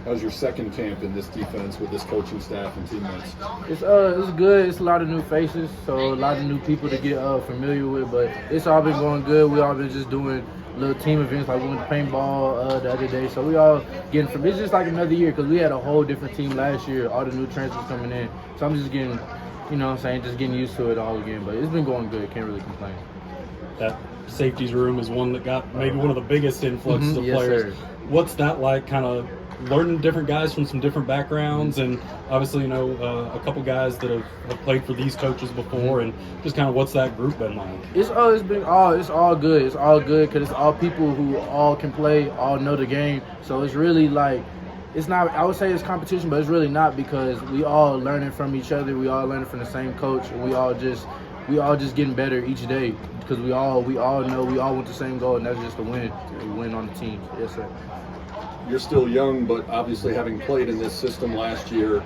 How's your second camp in this defense with this coaching staff and teammates? It's good. It's a lot of new faces, so a lot of new people to get familiar with. But it's all been going good. We all been just doing little team events, like we went to paintball the other day. So we all getting from. It's just like another year because we had a whole different team last year. All the new transfers coming in. So I'm just getting, you know what I'm saying, just getting used to it all again. But it's been going good. Can't really complain. That safeties room is one that got maybe one of the biggest influxes of yes, players. Sir. What's that like, kind of learning different guys from some different backgrounds, and obviously, you know, a couple guys that have played for these coaches before, and just kind of what's that group been like? It's all good. It's all good because it's all people who all can play, all know the game. So it's really like, it's not, I would say it's competition, but it's really not because we all learning from each other. We all learning from the same coach, and we all just getting better each day because we all know we all want the same goal, and that's just to win on the team. Yes, sir. You're still young, but obviously having played in this system last year,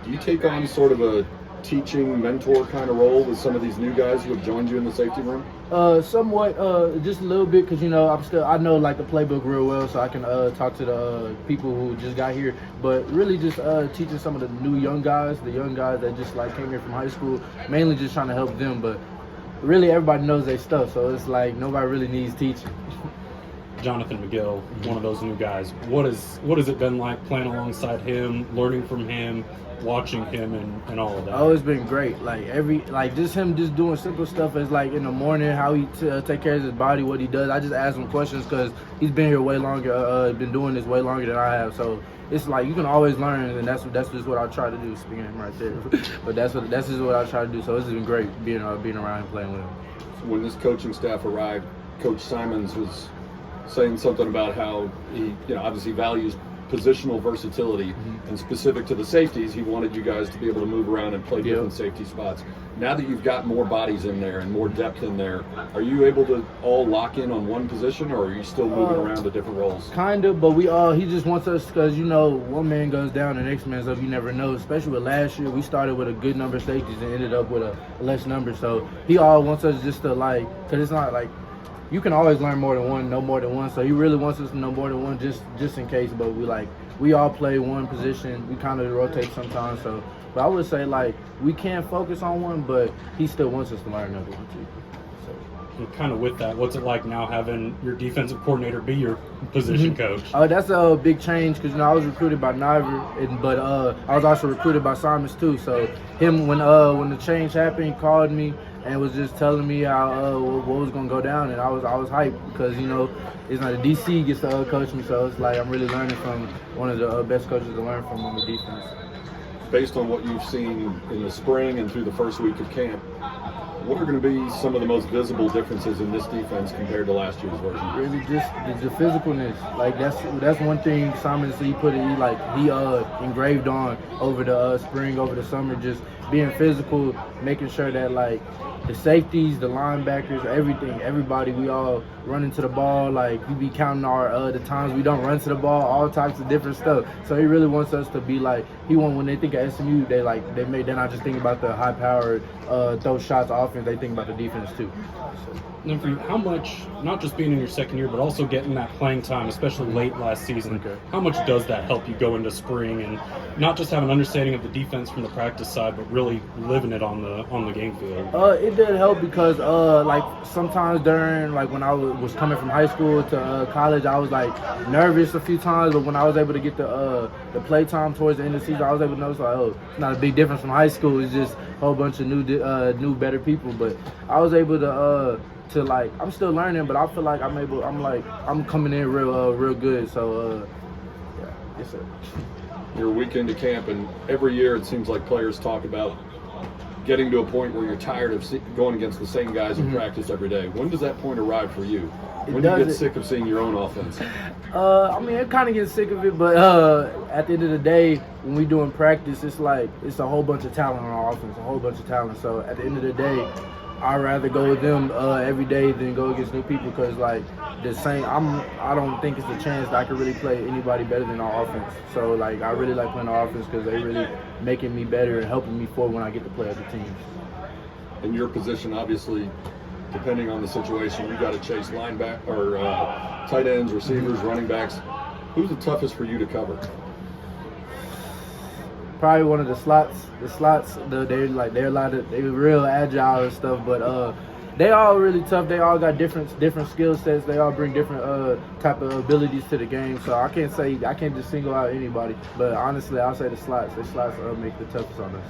do you take on sort of a teaching mentor kind of role with some of these new guys who have joined you in the safety room? Somewhat, just a little bit, because, you know, I know like the playbook real well, so I can talk to the people who just got here. But really just teaching some of the new young guys, that just like came here from high school, mainly just trying to help them. But really everybody knows their stuff, so it's like nobody really needs teaching. Jonathan McGill, one of those new guys. What has it been like playing alongside him, learning from him, watching him, and all of that? Oh, it's been great. Just him just doing simple stuff as like in the morning, how he take care of his body, what he does. I just ask him questions because he's been here way longer, been doing this way longer than I have. So it's like you can always learn, and that's just what I try to do. Speaking of him right there, but that's just what I try to do. So it's been great being around and playing with him. So when this coaching staff arrived, Coach Simons was saying something about how he, obviously values positional versatility, and specific to the safeties, he wanted you guys to be able to move around and play different safety spots. Now that you've got more bodies in there and more depth in there, are you able to all lock in on one position, or are you still moving around to different roles? Kind of, but he just wants us, because, one man goes down, the next man's up, you never know. Especially with last year, we started with a good number of safeties and ended up with a less number. So he all wants us just to because it's not like, you can always learn more than one, know more than one. So he really wants us to know more than one, just in case. But we all play one position. We kind of rotate sometimes. So, but I would say we can focus on one, but he still wants us to learn another one too. And kind of with that, what's it like now having your defensive coordinator be your position coach? Oh, that's a big change because I was recruited by Niver, but I was also recruited by Simons too. So him, when the change happened, he called me and was just telling me how what was gonna go down, and I was hyped because it's not the DC gets to coach me, so it's like I'm really learning from one of the best coaches to learn from on the defense. Based on what you've seen in the spring and through the first week of camp, what are going to be some of the most visible differences in this defense compared to last year's version? Really, just the physicalness. That's one thing Simon said he engraved on over the spring, over the summer. Just being physical, making sure that the safeties, the linebackers, everybody, we all run into the ball. You be counting the times we don't run to the ball, all types of different stuff. So he really wants us to be when they think of SMU, they're not just thinking about the high powered throw shots offense, they think about the defense too. And for you, how much, not just being in your second year, but also getting that playing time, especially late last season, how much does that help you go into spring and not just have an understanding of the defense from the practice side, but really living it on the game field? It did help because sometimes during when I was coming from high school to college, I was nervous a few times, but when I was able to get the play time towards the end of the season, I was able to notice it's not a big difference from high school. It's just a whole bunch of new better people. But I was able to I'm still learning, but I feel like I'm coming in real good. So yes sir. You're a week into camp, and every year it seems like players talk about getting to a point where you're tired of going against the same guys in practice every day. When does that point arrive for you? When do you get sick of seeing your own offense? I kind of get sick of it, but at the end of the day, when we doing practice, it's it's a whole bunch of talent on our offense, a whole bunch of talent. So at the end of the day, I'd rather go with them every day than go against new people because I don't think it's a chance that I could really play anybody better than our offense. So I really like playing our offense because they really making me better and helping me forward when I get to play other teams. In your position, obviously, depending on the situation, you got to chase linebacker or tight ends, receivers, running backs. Who's the toughest for you to cover? probably one of the slots. The slots, they're real agile and stuff, but they all really tough. They all got different skill sets. They all bring different type of abilities to the game. So I can't just single out anybody. But honestly, I'll say the slots. The slots make the toughest on us.